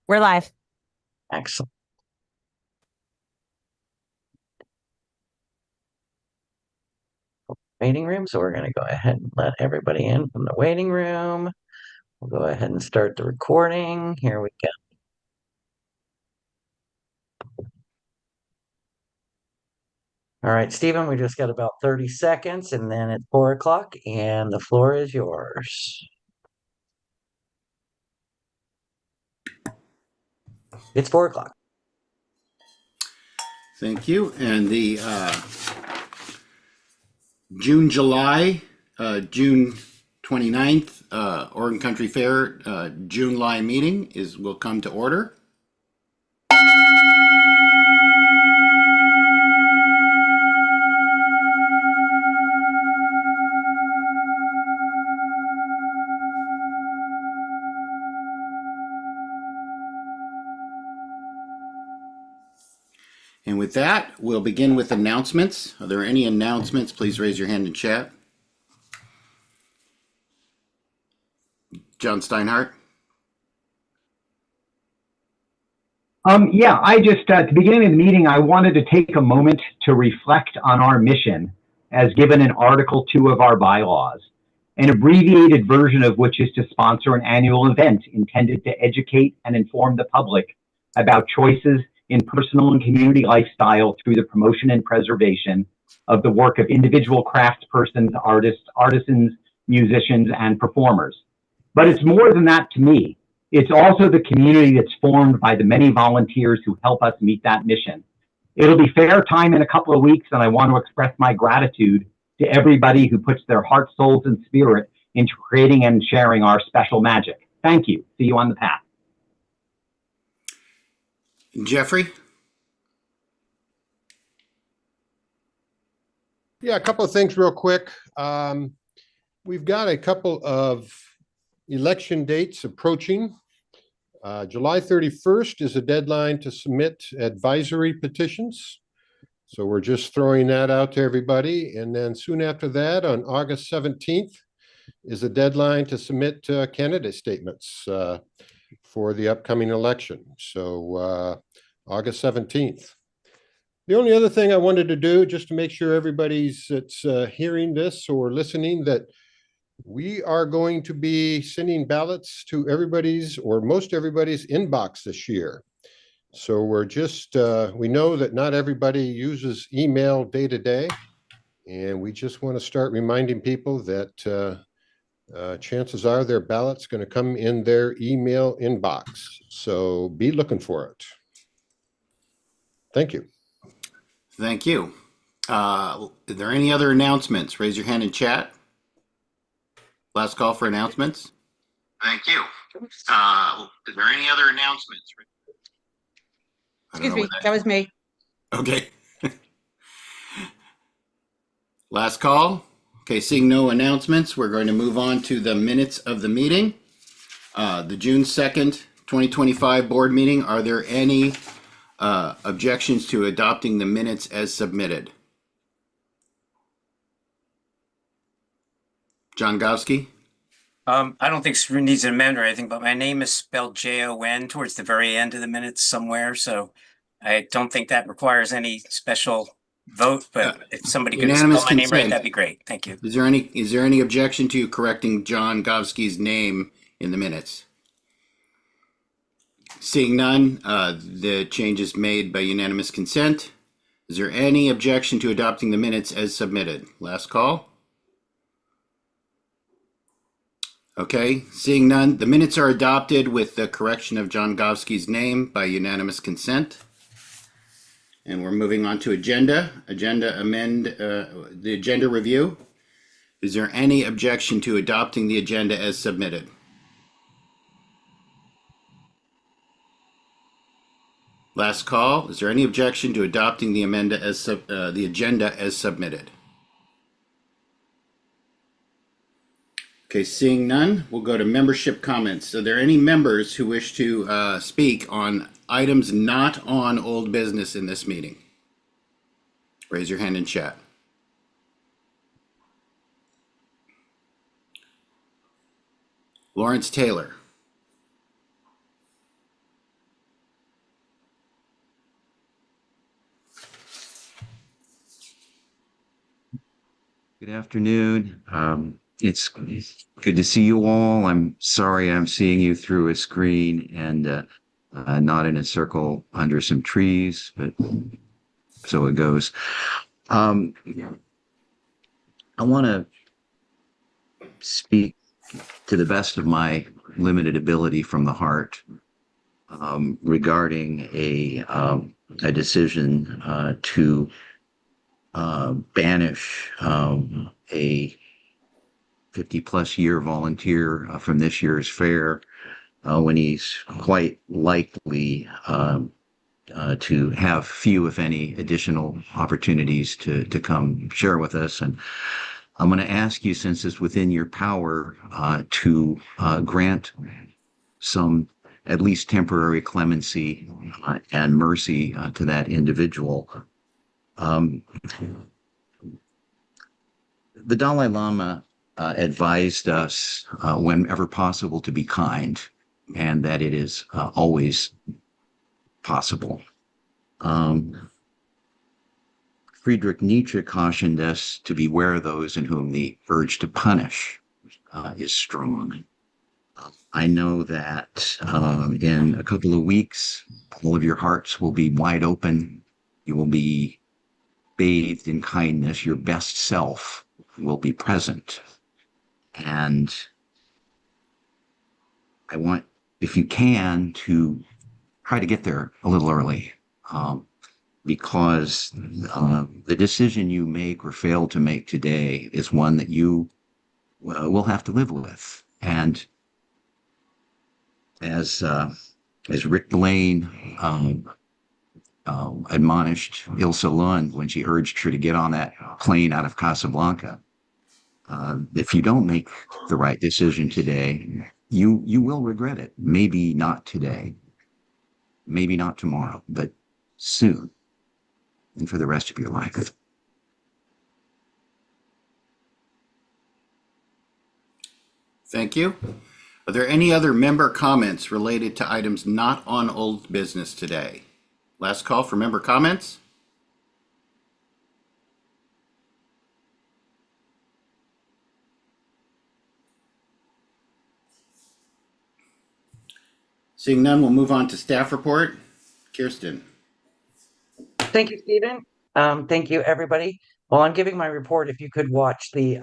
We're live. Excellent. Waiting room. So we're going to go ahead and let everybody in from the waiting room. We'll go ahead and start the recording. Here we go. All right, Stephen, we just got about 30 seconds and then it's 4 o'clock and the floor is yours. It's 4 o'clock. Thank you. And the June 29th, Oregon Country Fair July meeting will come to order. And with that, we'll begin with announcements. Are there any announcements? Please raise your hand in chat. John Steinhardt. Yeah, I just, at the beginning of the meeting, I wanted to take a moment to reflect on our mission as given in Article 2 of our bylaws, an abbreviated version of which is to sponsor an annual event intended to educate and inform the public about choices in personal and community lifestyle through the promotion and preservation of the work of individual craftspersons, artists, artisans, musicians, and performers. But it's more than that to me. It's also the community that's formed by the many volunteers who help us meet that mission. It'll be fair time in a couple of weeks, and I want to express my gratitude to everybody who puts their heart, souls, and spirit into creating and sharing our special magic. Thank you. See you on the path. Jeffrey? Yeah, a couple of things real quick. We've got a couple of election dates approaching. July 31st is a deadline to submit advisory petitions. So we're just throwing that out to everybody. And then soon after that, on August 17th, is a deadline to submit candidate statements for the upcoming election. So August 17th. The only other thing I wanted to do, just to make sure everybody's that's hearing this or listening, that we are going to be sending ballots to everybody's or most everybody's inbox this year. So we're just, we know that not everybody uses email day to day. And we just want to start reminding people that chances are their ballot's going to come in their email inbox. So be looking for it. Thank you. Thank you. Are there any other announcements? Raise your hand in chat. Last call for announcements. Thank you. Is there any other announcements? Excuse me, that was me. Okay. Last call. Okay, seeing no announcements, we're going to move on to the minutes of the meeting. The June 2nd, 2025 board meeting. Are there any objections to adopting the minutes as submitted? John Gowski? I don't think it needs an amendment or anything, but my name is spelled Jon towards the very end of the minutes somewhere. So I don't think that requires any special vote, but if somebody could spell my name right, that'd be great. Thank you. Is there any objection to correcting John Gowski's name in the minutes? Seeing none, the change is made by unanimous consent. Is there any objection to adopting the minutes as submitted? Last call. Okay, seeing none, the minutes are adopted with the correction of John Gowski's name by unanimous consent. And we're moving on to the agenda review. Is there any objection to adopting the agenda as submitted? Last call. Is there any objection to adopting the agenda as submitted? Okay, seeing none, we'll go to membership comments. Are there any members who wish to speak on items not on old business in this meeting? Raise your hand in chat. Lawrence Taylor. Good afternoon. It's good to see you all. I'm sorry I'm seeing you through a screen and not in a circle under some trees, but so it goes. I want to speak to the best of my limited ability from the heart regarding a decision to banish a 50-plus year volunteer from this year's fair when he's quite likely to have few, if any, additional opportunities to come share with us. And I'm going to ask you, since it's within your power, to grant some at least temporary clemency and mercy to that individual. The Dalai Lama advised us whenever possible to be kind, and that it is always possible. Friedrich Nietzsche cautioned us to beware of those in whom the urge to punish is strong. I know that in a couple of weeks, all of your hearts will be wide open. You will be bathed in kindness. Your best self will be present. And I want, if you can, to try to get there a little early, because the decision you make or fail to make today is one that you will have to live with. And as Rick Blaine admonished Ilse Lund when she urged her to get on that plane out of Casablanca, if you don't make the right decision today, you will regret it. Maybe not today, maybe not tomorrow, but soon, and for the rest of your life. Thank you. Are there any other member comments related to items not on old business today? Last call for member comments. Seeing none, we'll move on to staff report. Kirsten. Thank you, Stephen. Thank you, everybody. While I'm giving my report, if you could watch the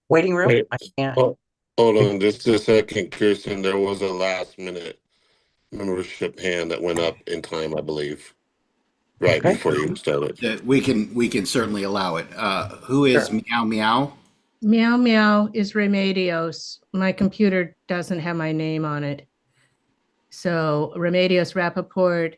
waiting room. Wait, I can't. hold on just a second, Kirsten. There was a last minute membership hand that went up in time, I believe, right Okay. before you started. We can certainly allow it. Who is Sure. Meow Meow? Meow Meow is Remedios. My computer doesn't have my name on it. So Remedios Rappaport,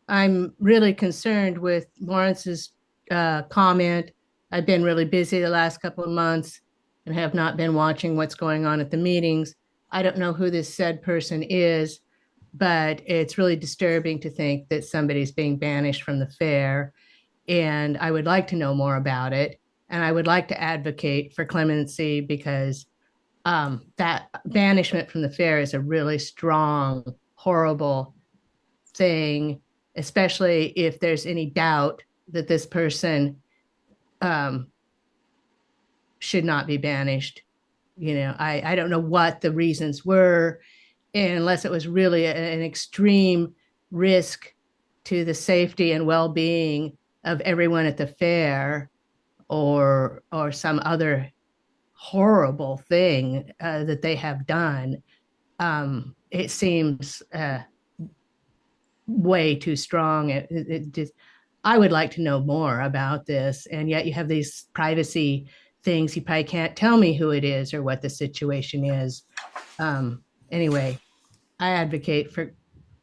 I'm really concerned with Lawrence's comment. I've been really busy the last couple of months and have not been watching what's going on at the meetings. I don't know who this said person is, but it's really disturbing to think that somebody's being banished from the fair. And I would like to know more about it. And I would like to advocate for clemency, because that banishment from the fair is a really strong, horrible thing, especially if there's any doubt that this person should not be banished. You know, I don't know what the reasons were, unless it was really an extreme risk to the safety and well-being of everyone at the fair, or some other horrible thing that they have done. It seems way too strong. It just, I would like to know more about this, and yet you have these privacy things. You probably can't tell me who it is or what the situation is. Anyway, I advocate for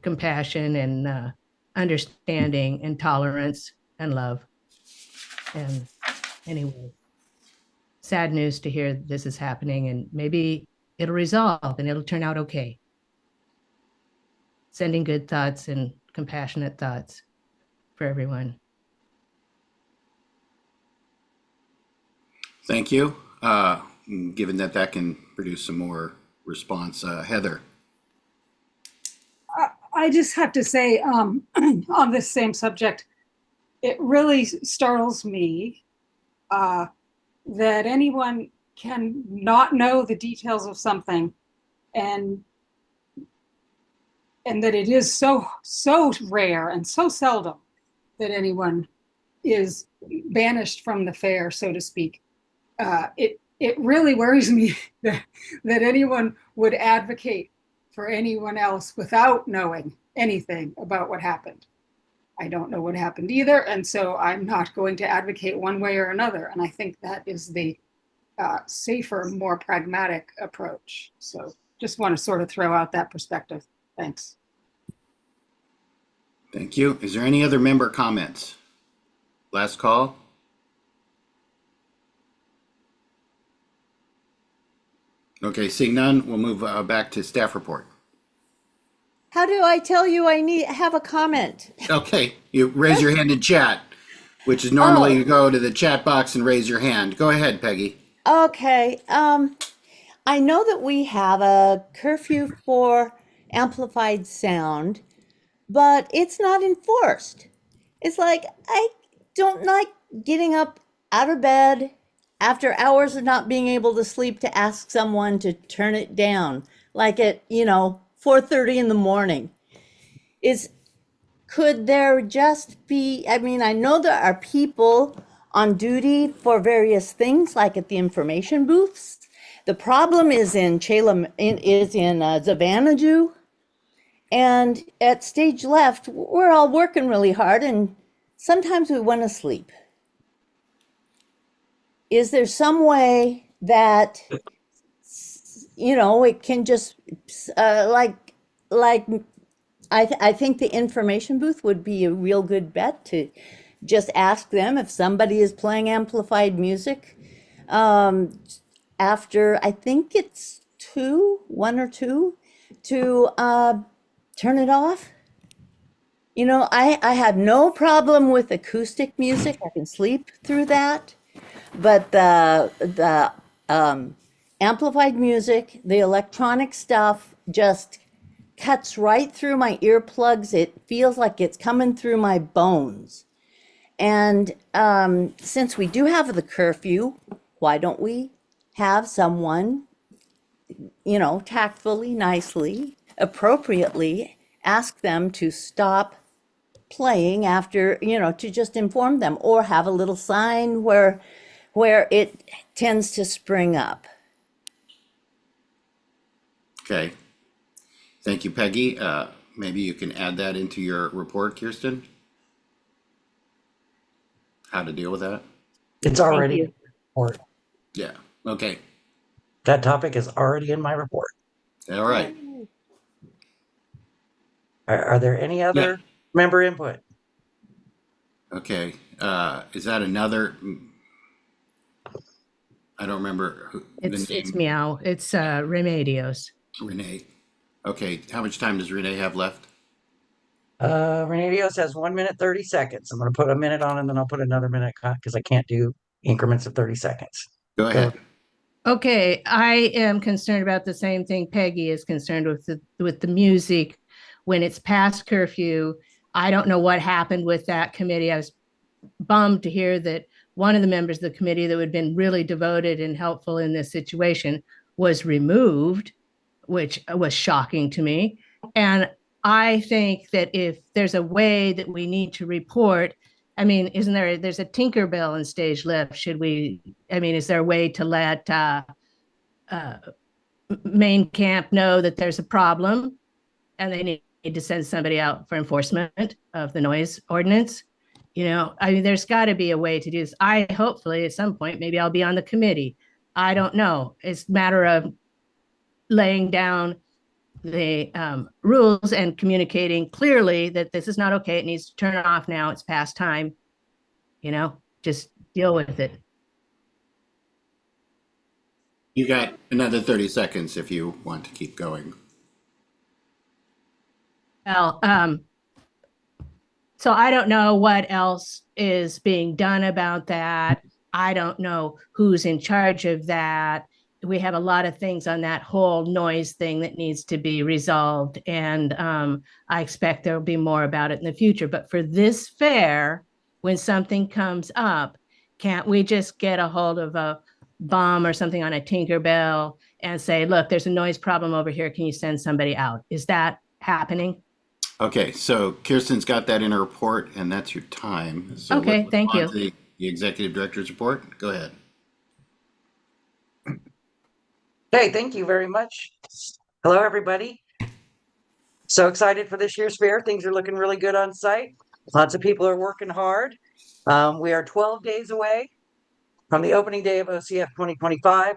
compassion and understanding and tolerance and love. And anyway, sad news to hear this is happening, and maybe it'll resolve and it'll turn out okay. Sending good thoughts and compassionate thoughts for everyone. Thank you. Given that can produce some more response, Heather. I just have to say, on this same subject, it really startles me that anyone can not know the details of something and that it is so rare and so seldom that anyone is banished from the fair, so to speak. It really worries me that anyone would advocate for anyone else without knowing anything about what happened. I don't know what happened either, and so I'm not going to advocate one way or another. And I think that is the safer, more pragmatic approach. So just want to sort of throw out that perspective. Thanks. Thank you. Is there any other member comments? Last call. Okay, seeing none, we'll move back to staff report. How do I tell you I have a comment? Okay, you raise your hand in chat, which is normally you go to the chat box and raise your hand. Go ahead, Peggy. Okay. I know that we have a curfew for amplified sound, but it's not enforced. It's like, I don't like getting up out of bed after hours of not being able to sleep to ask someone to turn it down, like at, 4:30 in the morning. Could there just be, I mean, I know there are people on duty for various things, like at the information booths. The problem is in Xanadu, and at stage left, we're all working really hard, and sometimes we want to sleep. Is there some way that, it can just, I think the information booth would be a real good bet to just ask them if somebody is playing amplified music after, I think it's 1 or 2, to turn it off. I have no problem with acoustic music. I can sleep through that. But the amplified music, the electronic stuff just cuts right through my earplugs. It feels like it's coming through my bones. And since we do have the curfew, why don't we have someone, tactfully, nicely, appropriately ask them to stop playing after, to just inform them, or have a little sign where it tends to spring up. Okay. Thank you, Peggy. Maybe you can add that into your report, Kirsten? How to deal with that? It's already in the report. Yeah. Okay. That topic is already in my report. All right. Are there any other member input? Okay. Is that another? I don't remember It's Meow. It's Remedios. Renee. Okay. How much time does Renee have left? Renee Dios has 1 minute, 30 seconds. I'm going to put a minute on and then I'll put another minute because I can't do increments of 30 seconds. Go ahead. Okay, I am concerned about the same thing Peggy is concerned with the music when it's past curfew. I don't know what happened with that committee. I was bummed to hear that one of the members of the committee that had been really devoted and helpful in this situation was removed, which was shocking to me. And I think that if there's a way that we need to report, I mean, there's a Tinkerbell in stage left. Is there a way to let main camp know that there's a problem and they need to send somebody out for enforcement of the noise ordinance? There's got to be a way to do this. Hopefully at some point, maybe I'll be on the committee. I don't know. It's a matter of laying down the rules and communicating clearly that this is not okay. It needs to turn off now. It's past time. Just deal with it. You got another 30 seconds if you want to keep going. Well, so I don't know what else is being done about that. I don't know who's in charge of that. We have a lot of things on that whole noise thing that needs to be resolved. And I expect there'll be more about it in the future. But for this fair, when something comes up, Can't we just get a hold of a bomb or something on a Tinkerbell and say, look, there's a noise problem over here. Can you send somebody out? Is that happening? Okay, so Kirsten's got that in her report, and that's your time. So Okay, let's thank move you. on to the executive director's report. Go ahead. Okay, thank you very much. Hello, everybody. So excited for this year's fair. Things are looking really good on site. Lots of people are working hard. We are 12 days away from the opening day of OCF 2025.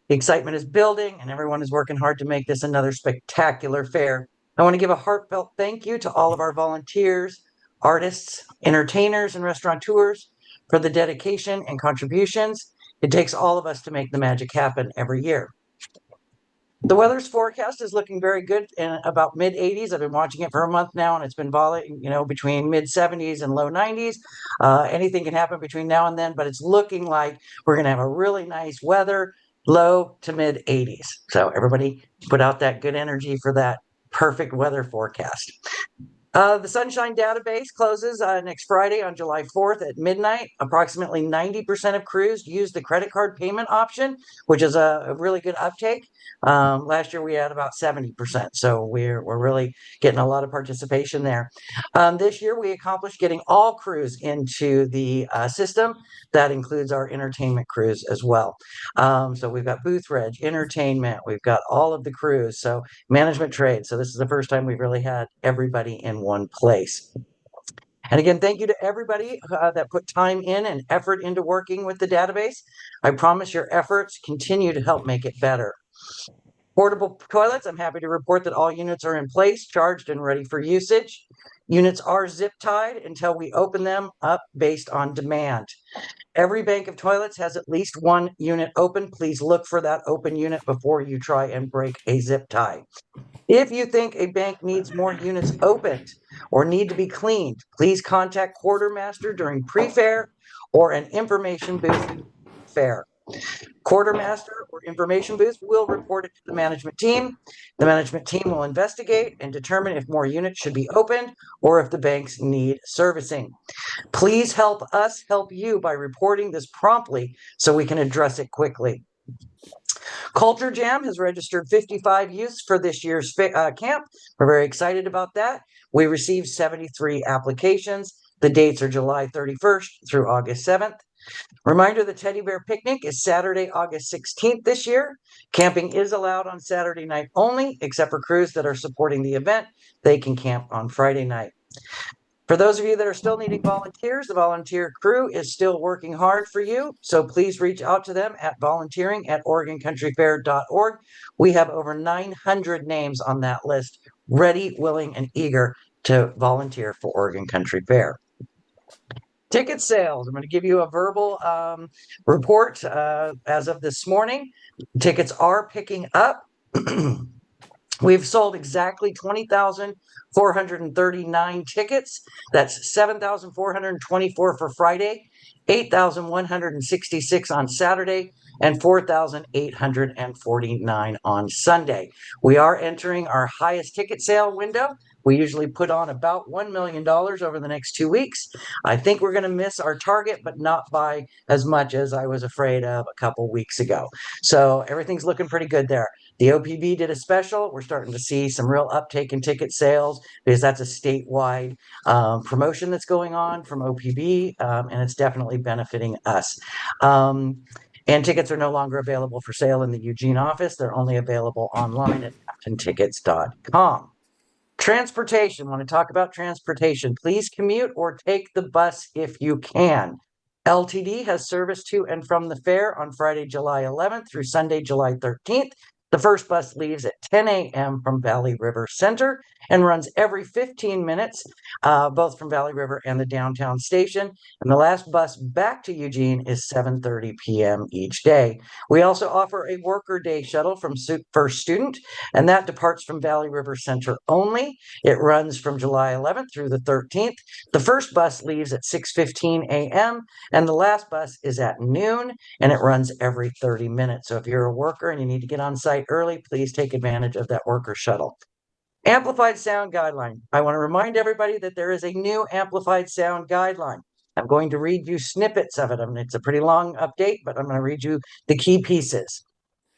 The excitement is building and everyone is working hard to make this another spectacular fair. I want to give a heartfelt thank you to all of our volunteers, artists, entertainers, and restaurateurs for the dedication and contributions. It takes all of us to make the magic happen every year. The weather's forecast is looking very good in about mid 80s. I've been watching it for a month now, and it's been between mid 70s and low 90s. Anything can happen between now and then, but it's looking like we're going to have a really nice weather, low to mid 80s. So everybody put out that good energy for that perfect weather forecast. The Sunshine Database closes next Friday on July 4th at midnight. Approximately 90% of crews use the credit card payment option, which is a really good uptake. Last year we had about 70%, so we're really getting a lot of participation there. This year we accomplished getting all crews into the system. That includes our entertainment crews as well. So we've got booth reg, entertainment, we've got all of the crews, so management trade. So this is the first time we've really had everybody in one place. And again, thank you to everybody that put time in and effort into working with the database. I promise your efforts continue to help make it better. Portable toilets, I'm happy to report that all units are in place, charged and ready for usage. Units are zip tied until we open them up based on demand. Every bank of toilets has at least one unit open. Please look for that open unit before you try and break a zip tie. If you think a bank needs more units opened or need to be cleaned, please contact quartermaster during pre-fair or an information booth fair. Quartermaster or information booth will report it to the management team. The management team will investigate and determine if more units should be opened or if the banks need servicing. Please help us help you by reporting this promptly so we can address it quickly. Culture Jam has registered 55 youths for this year's camp. We're very excited about that. We received 73 applications. The dates are July 31st through August 7th. Reminder, the Teddy Bear Picnic is Saturday, August 16th this year. Camping is allowed on Saturday night only, except for crews that are supporting the event. They can camp on Friday night. For those of you that are still needing volunteers, the volunteer crew is still working hard for you. So please reach out to them at volunteering@OregonCountryFair.org. We have over 900 names on that list, ready, willing, and eager to volunteer for Oregon Country Fair. Ticket sales. I'm going to give you a verbal report as of this morning. Tickets are picking up. We've sold exactly 20,439 tickets. That's 7,424 for Friday, 8,166 on Saturday, and 4,849 on Sunday. We are entering our highest ticket sale window. We usually put on about $1 million over the next 2 weeks. I think we're going to miss our target, but not by as much as I was afraid of a couple weeks ago. So everything's looking pretty good there. The OPB did a special. We're starting to see some real uptake in ticket sales because that's a statewide promotion that's going on from OPB, and it's definitely benefiting us. And tickets are no longer available for sale in the Eugene office. They're only available online at AftonTickets.com. Transportation. Want to talk about transportation? Please commute or take the bus if you can. LTD has service to and from the fair on Friday, July 11th through Sunday, July 13th. The first bus leaves at 10 a.m. from Valley River Center and runs every 15 minutes, both from Valley River and the downtown station. And the last bus back to Eugene is 7:30 p.m. each day. We also offer a worker day shuttle from First Student, and that departs from Valley River Center only. It runs from July 11th through the 13th. The first bus leaves at 6:15 a.m. and the last bus is at noon, and it runs every 30 minutes. So if you're a worker and you need to get on site early, please take advantage of that worker shuttle. Amplified sound guideline. I want to remind everybody that there is a new amplified sound guideline. I'm going to read you snippets of it. It's a pretty long update, but I'm going to read you the key pieces.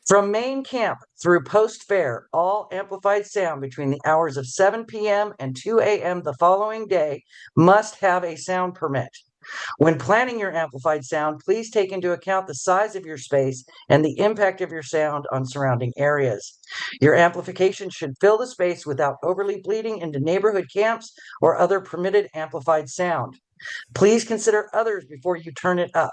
From main camp through post-fair, all amplified sound between the hours of 7 p.m. and 2 a.m. the following day must have a sound permit. When planning your amplified sound, please take into account the size of your space and the impact of your sound on surrounding areas. Your amplification should fill the space without overly bleeding into neighborhood camps or other permitted amplified sound. Please consider others before you turn it up.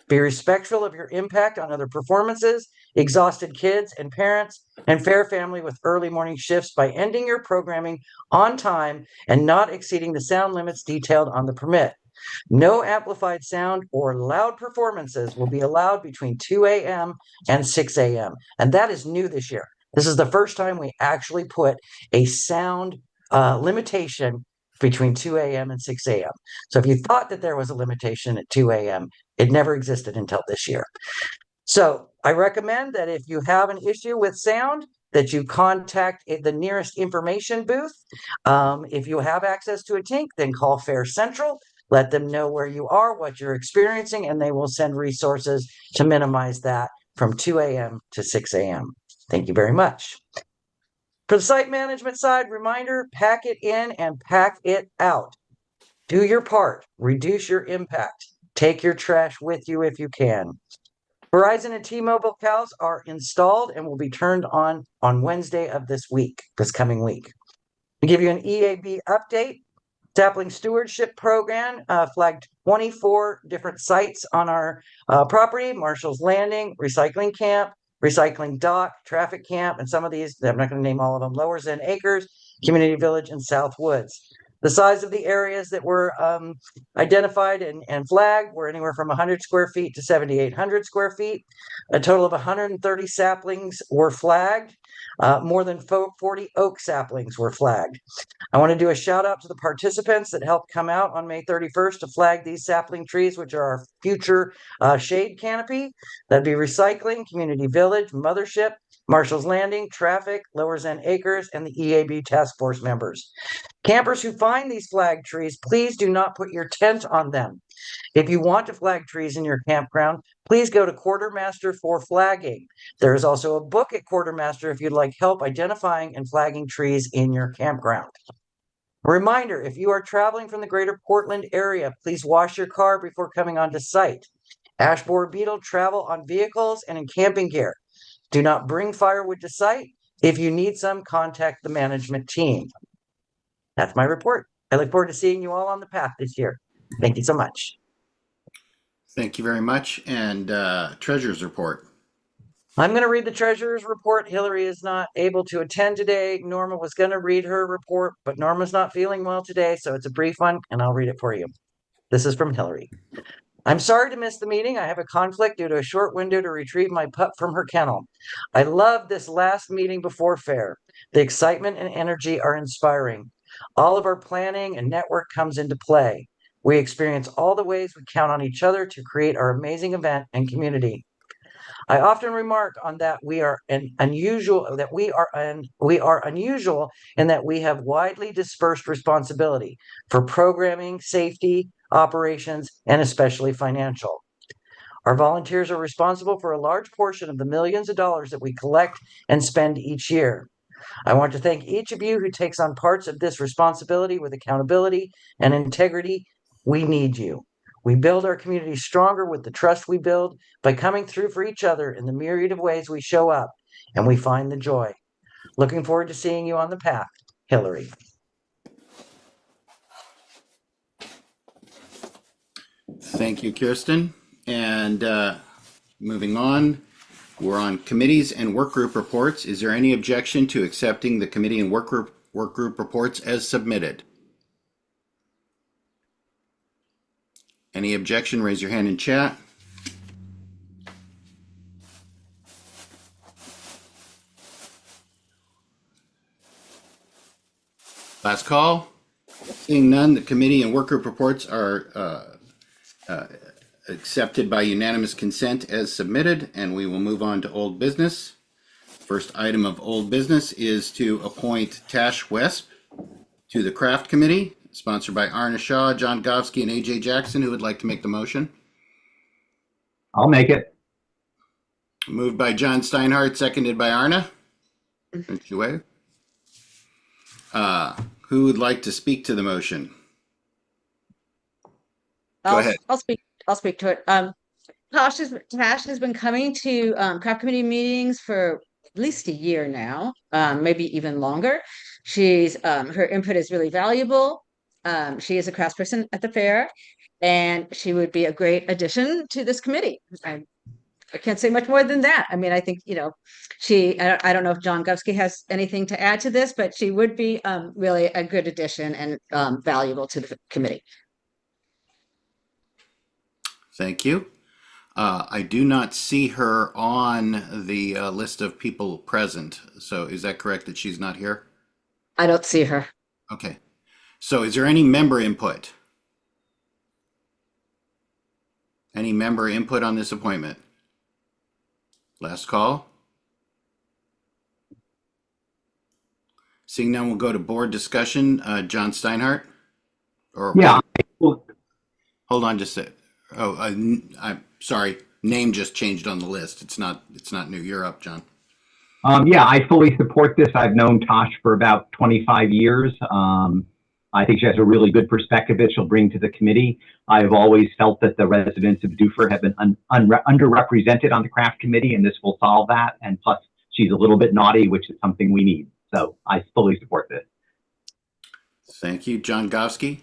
Be respectful of your impact on other performances, exhausted kids and parents, and fair family with early morning shifts by ending your programming on time and not exceeding the sound limits detailed on the permit. No amplified sound or loud performances will be allowed between 2 a.m. and 6 a.m. And that is new this year. This is the first time we actually put a sound limitation between 2 a.m. and 6 a.m. So if you thought that there was a limitation at 2 a.m., it never existed until this year. So I recommend that if you have an issue with sound, that you contact the nearest information booth. If you have access to a TINC, then call Fair Central. Let them know where you are, what you're experiencing, and they will send resources to minimize that from 2 a.m. to 6 a.m. Thank you very much. For the site management side, reminder, pack it in and pack it out. Do your part, reduce your impact. Take your trash with you if you can. Verizon and T-Mobile cows are installed and will be turned on Wednesday of this coming week. To give you an EAB update, Sapling Stewardship Program flagged 24 different sites on our property: Marshall's Landing, Recycling Camp, Recycling Dock, Traffic Camp, and some of these, I'm not going to name all of them, Lower Zen Acres, Community Village, and South Woods. The size of the areas that were identified and flagged were anywhere from 100 square feet to 7,800 square feet. A total of 130 saplings were flagged. More than 40 oak saplings were flagged. I want to do a shout out to the participants that helped come out on May 31st to flag these sapling trees, which are our future shade canopy. That'd be Recycling, Community Village, Mothership, Marshall's Landing, Traffic, Lower Zen Acres, and the EAB task force members. Campers who find these flag trees, please do not put your tent on them. If you want to flag trees in your campground, please go to Quartermaster for flagging. There is also a book at Quartermaster if you'd like help identifying and flagging trees in your campground. A reminder, if you are traveling from the greater Portland area, please wash your car before coming onto site. Ash borer beetle travel on vehicles and in camping gear. Do not bring firewood to site. If you need some, contact the management team. That's my report. I look forward to seeing you all on the path this year. Thank you so much. Thank you very much. And Treasurer's report. I'm going to read the Treasurer's report. Hillary is not able to attend today. Norma was going to read her report, but Norma's not feeling well today, so it's a brief one, and I'll read it for you. This is from Hillary. I'm sorry to miss the meeting. I have a conflict due to a short window to retrieve my pup from her kennel. I love this last meeting before fair. The excitement and energy are inspiring. All of our planning and network comes into play. We experience all the ways we count on each other to create our amazing event and community. I often remark on that we are unusual in that we have widely dispersed responsibility for programming, safety, operations, and especially financial. Our volunteers are responsible for a large portion of the millions of dollars that we collect and spend each year. I want to thank each of you who takes on parts of this responsibility with accountability and integrity. We need you. We build our community stronger with the trust we build by coming through for each other in the myriad of ways we show up, and we find the joy. Looking forward to seeing you on the path, Hillary. Thank you, Kirsten. And moving on, we're on committees and work group reports. Is there any objection to accepting the committee and work group reports as submitted? Any objection, raise your hand in chat. Last call. Seeing none, the committee and work group reports are accepted by unanimous consent as submitted, and we will move on to old business. First item of old business is to appoint Tash Wesp to the craft committee. sponsored by Arna Shaw, John Govsky, and AJ Jackson. Who would like to make the motion? I'll make it. Moved by John Steinhardt, seconded by Arna. Who would like to speak to the motion? Go ahead. I'll speak to it. Tash has been coming to craft committee meetings for at least a year now, maybe even longer. She's her input is really valuable. She is a craftsperson at the fair, and she would be a great addition to this committee. I can't say much more than that. I mean, I think, I don't know if John Govsky has anything to add to this, but she would be really a good addition and valuable to the committee. Thank you. I do not see her on the list of people present. So is that correct that she's not here? I don't see her. Okay. So is there any member input? Any member input on this appointment? Last call. Seeing none, we'll go to board discussion. John Steinhardt? Yeah. Hold on just a sec. Oh, I'm sorry. Name just changed on the list. It's not new. You're up, John. Yeah, I fully support this. I've known Tosh for about 25 years. I think she has a really good perspective that she'll bring to the committee. I've always felt that the residents of Duffer have been underrepresented on the craft committee, and this will solve that. And plus, she's a little bit naughty, which is something we need. So I fully support this. Thank you. John Govsky?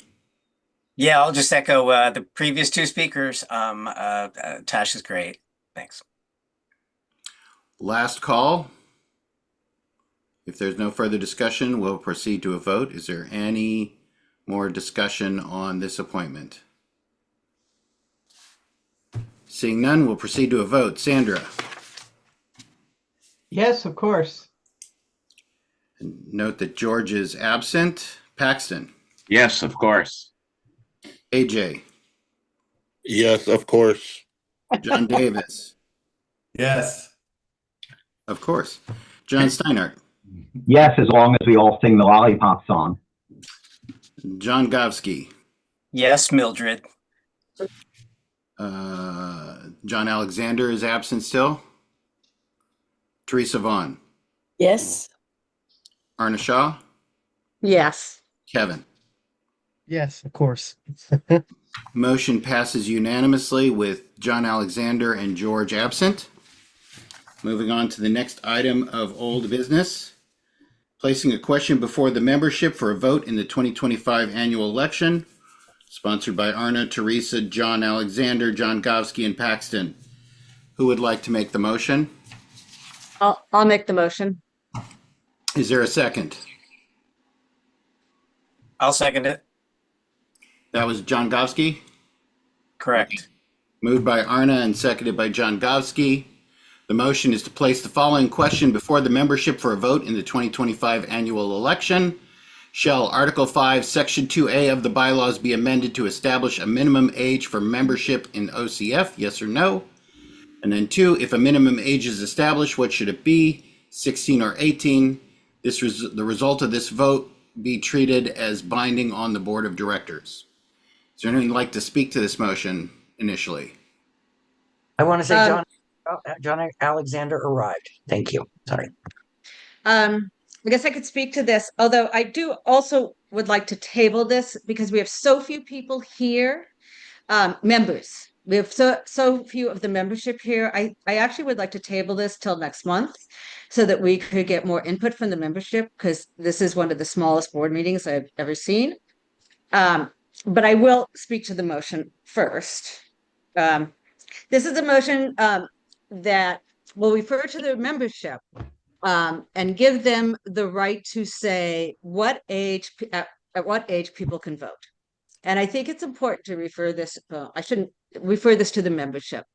Yeah, I'll just echo the previous two speakers. Tash is great. Thanks. Last call. If there's no further discussion, we'll proceed to a vote. Is there any more discussion on this appointment? Seeing none, we'll proceed to a vote. Sandra? Yes, of course. And note that George is absent. Paxton? Yes, of course. AJ? Yes, of course. John Davis? Yes. Of course. John Steinhardt? Yes, as long as we all sing the Lollipop song. John Govsky? Yes, Mildred. John Alexander is absent still. Teresa Vaughn? Yes. Arna Shaw? Yes. Kevin? Yes, of course. Motion passes unanimously with John Alexander and George absent. Moving on to the next item of old business. Placing a question before the membership for a vote in the 2025 annual election. Sponsored by Arna, Teresa, John Alexander, John Govsky, and Paxton. Who would like to make the motion? I'll make the motion. Is there a second? I'll second it. That was John Govsky? Correct. Moved by Arna and seconded by John Govsky. The motion is to place the following question before the membership for a vote in the 2025 annual election. Shall Article 5, Section 2A of the bylaws be amended to establish a minimum age for membership in OCF? Yes or no? And then 2, if a minimum age is established, what should it be? 16 or 18? The result of this vote be treated as binding on the board of directors. Is there anyone who'd like to speak to this motion initially? I want to say John Alexander arrived. Thank you. Sorry. I guess I could speak to this, although I do also would like to table this because we have so few people here, members. We have so few of the membership here. I actually would like to table this till next month so that we could get more input from the membership, because this is one of the smallest board meetings I've ever seen. But I will speak to the motion first. This is a motion that will refer to the membership and give them the right to say at what age people can vote. And I think it's important to refer this, I shouldn't refer this to the membership.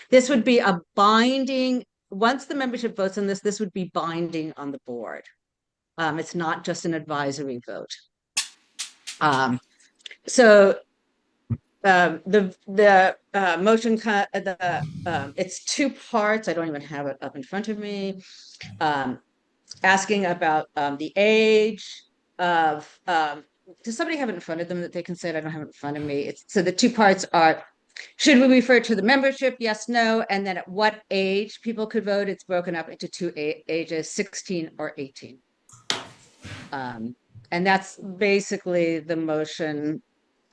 This would be a binding, once the membership votes on this, this would be binding on the board. It's not just an advisory vote. So the motion, it's two parts. I don't even have it up in front of me. Asking about the age of does somebody have it in front of them that they can say it? I don't have it in front of me. It's, so the two parts are, should we refer to the membership? Yes, no. And then at what age people could vote? It's broken up into two ages, 16 or 18. And that's basically the motion.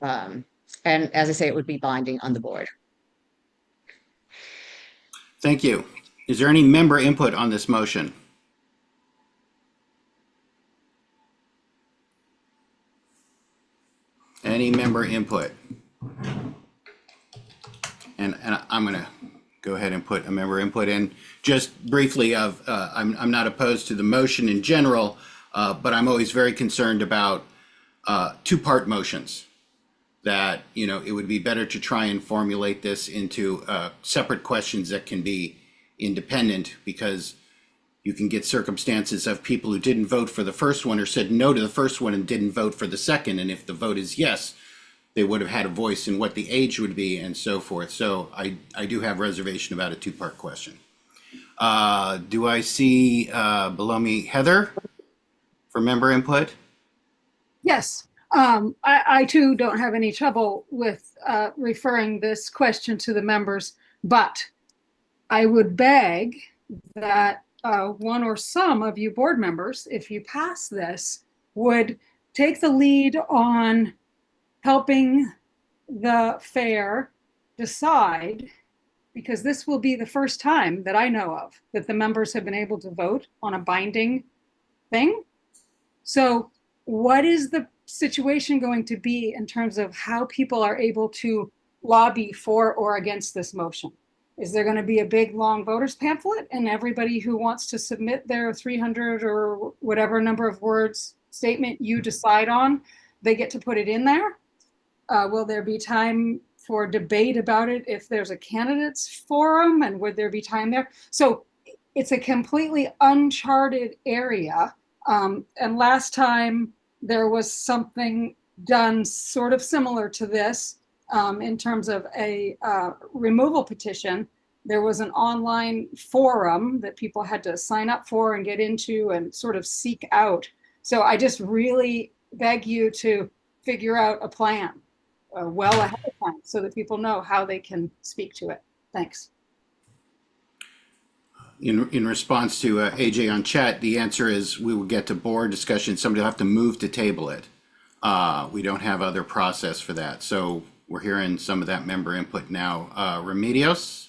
And as I say, it would be binding on the board. Thank you. Is there any member input on this motion? Any member input? And I'm going to go ahead and put a member input in. Just briefly, I'm not opposed to the motion in general, but I'm always very concerned about two-part motions. That, you know, it would be better to try and formulate this into separate questions that can be independent, because you can get circumstances of people who didn't vote for the first one or said no to the first one and didn't vote for the second. And if the vote is yes, they would have had a voice in what the age would be and so forth. So I do have reservation about a two-part question. Do I see below me Heather for member input? Yes. I too don't have any trouble with referring this question to the members, but I would beg that one or some of you board members, if you pass this, would take the lead on helping the fair decide, because this will be the first time that I know of that the members have been able to vote on a binding thing. So what is the situation going to be in terms of how people are able to lobby for or against this motion? Is there going to be a big long voters pamphlet and everybody who wants to submit their 300 or whatever number of words statement you decide on, they get to put it in there? Will there be time for debate about it if there's a candidates forum, and would there be time there? So it's a completely uncharted area. And last time there was something done sort of similar to this in terms of a removal petition. There was an online forum that people had to sign up for and get into and sort of seek out. So I just really beg you to figure out a plan well ahead of time so that people know how they can speak to it. Thanks. In response to AJ on chat, the answer is we will get to board discussion. Somebody will have to move to table it. We don't have other process for that. So we're hearing some of that member input now. Remedios?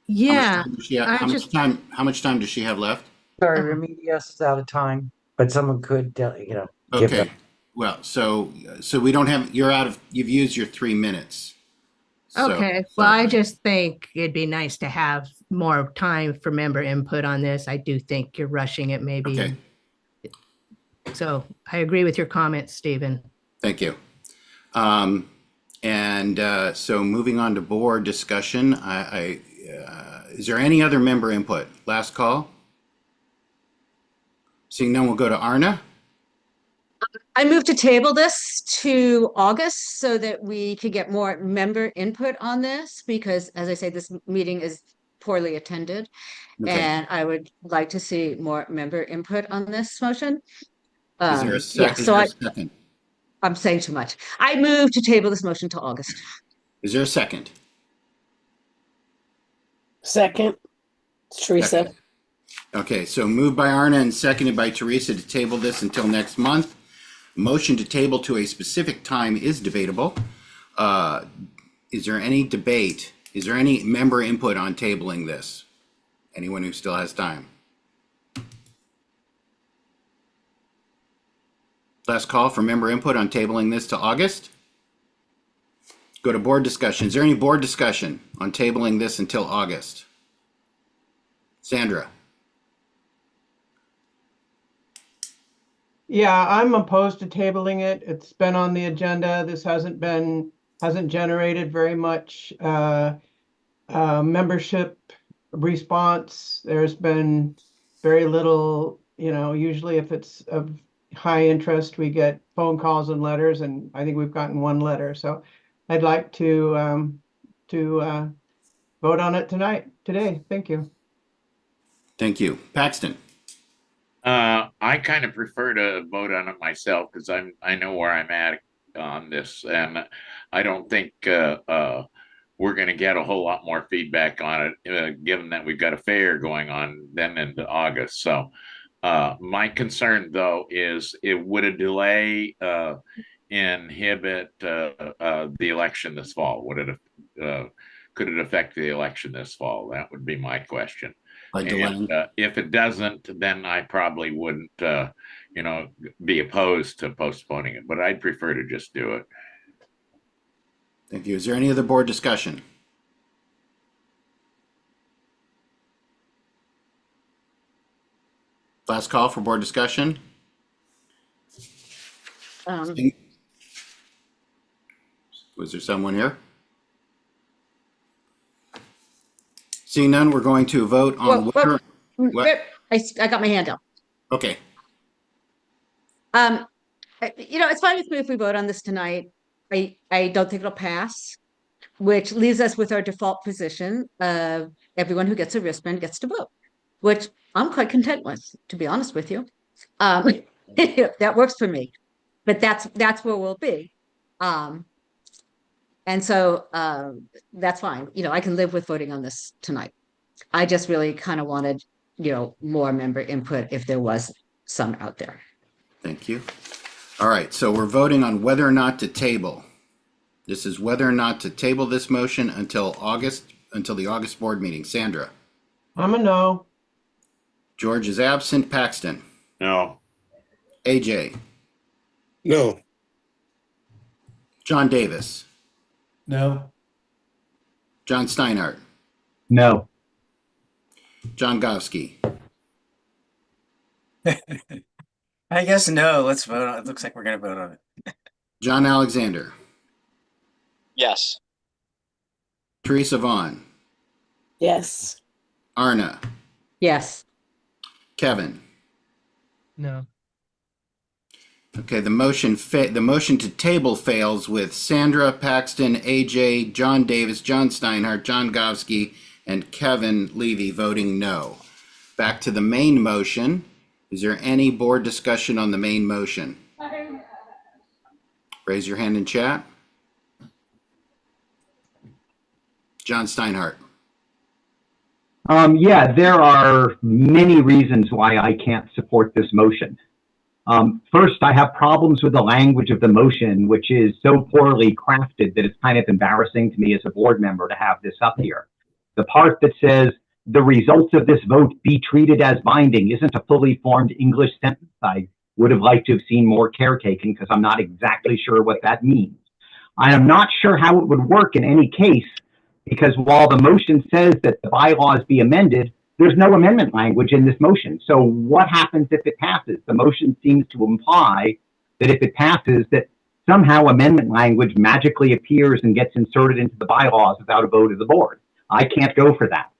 Yeah. How much time does she have left? Sorry, Remedios is out of time, but someone could, give Okay. them. Well, so we don't have, you've used your 3 minutes. So- Okay, well, I just think it'd be nice to have more time for member input on this. I do think you're rushing it maybe. Okay. So I agree with your comments, Stephen. Thank you. So moving on to board discussion, is there any other member input? Last call? Seeing none, we'll go to Arna. I move to table this to August so that we could get more member input on this, because as I say, this meeting is poorly attended. Okay. And I would like to see more member input on this motion. Is there a Yeah, second? I'm saying too much. I move to table this motion to August. Is there a second? Second. Teresa. Second. Okay, so moved by Arna and seconded by Teresa to table this until next month. Motion to table to a specific time is debatable. Is there any debate? Is there any member input on tabling this? Anyone who still has time? Last call for member input on tabling this to August. Go to board discussion. Is there any board discussion on tabling this until August? Sandra? Yeah, I'm opposed to tabling it. It's been on the agenda. This hasn't generated very much membership response. There's been very little, usually if it's of high interest, we get phone calls and letters, and I think we've gotten one letter. So I'd like to vote on it today. Thank you. Thank you. Paxton? I kind of prefer to vote on it myself because I know where I'm at on this, and I don't think we're going to get a whole lot more feedback on it, given that we've got a fair going on then into August. So my concern, though, is would a delay inhibit the election this fall? Could it affect the election this fall? That would be my question. And if it doesn't, then I probably wouldn't, be opposed to postponing it. But I'd prefer to just do it. Thank you. Is there any other board discussion? Last call for board discussion. Was there someone here? Seeing none, we're going to vote on what? I got my hand up. Okay. It's fine with me if we vote on this tonight. I don't think it'll pass, which leaves us with our default position of everyone who gets a wristband gets to vote, which I'm quite content with, to be honest with you. That works for me, but that's where we'll be. And so that's fine. I can live with voting on this tonight. I just really kind of wanted, more member input if there was some out there. Thank you. All right, so we're voting on whether or not to table. This is whether or not to table this motion until the August board meeting. Sandra? I'm a no. George is absent. Paxton? No. AJ? No. John Davis? No. John Steinhardt? No. John Govsky? I guess no. Let's vote on it. It looks like we're going to vote on it. John Alexander? Yes. Teresa Vaughn? Yes. Arna? Yes. Kevin? No. Okay, the motion to table fails with Sandra, Paxton, AJ, John Davis, John Steinhardt, John Govsky, and Kevin Levy voting no. Back to the main motion. Is there any board discussion on the main motion? Raise your hand in chat. John Steinhardt. Yeah, there are many reasons why I can't support this motion. First, I have problems with the language of the motion, which is so poorly crafted that it's kind of embarrassing to me as a board member to have this up here. The part that says the results of this vote be treated as binding isn't a fully formed English sentence. I would have liked to have seen more care taken because I'm not exactly sure what that means. I am not sure how it would work in any case, because while the motion says that the bylaws be amended, there's no amendment language in this motion. So what happens if it passes? The motion seems to imply that if it passes, that somehow amendment language magically appears and gets inserted into the bylaws without a vote of the board. I can't go for that.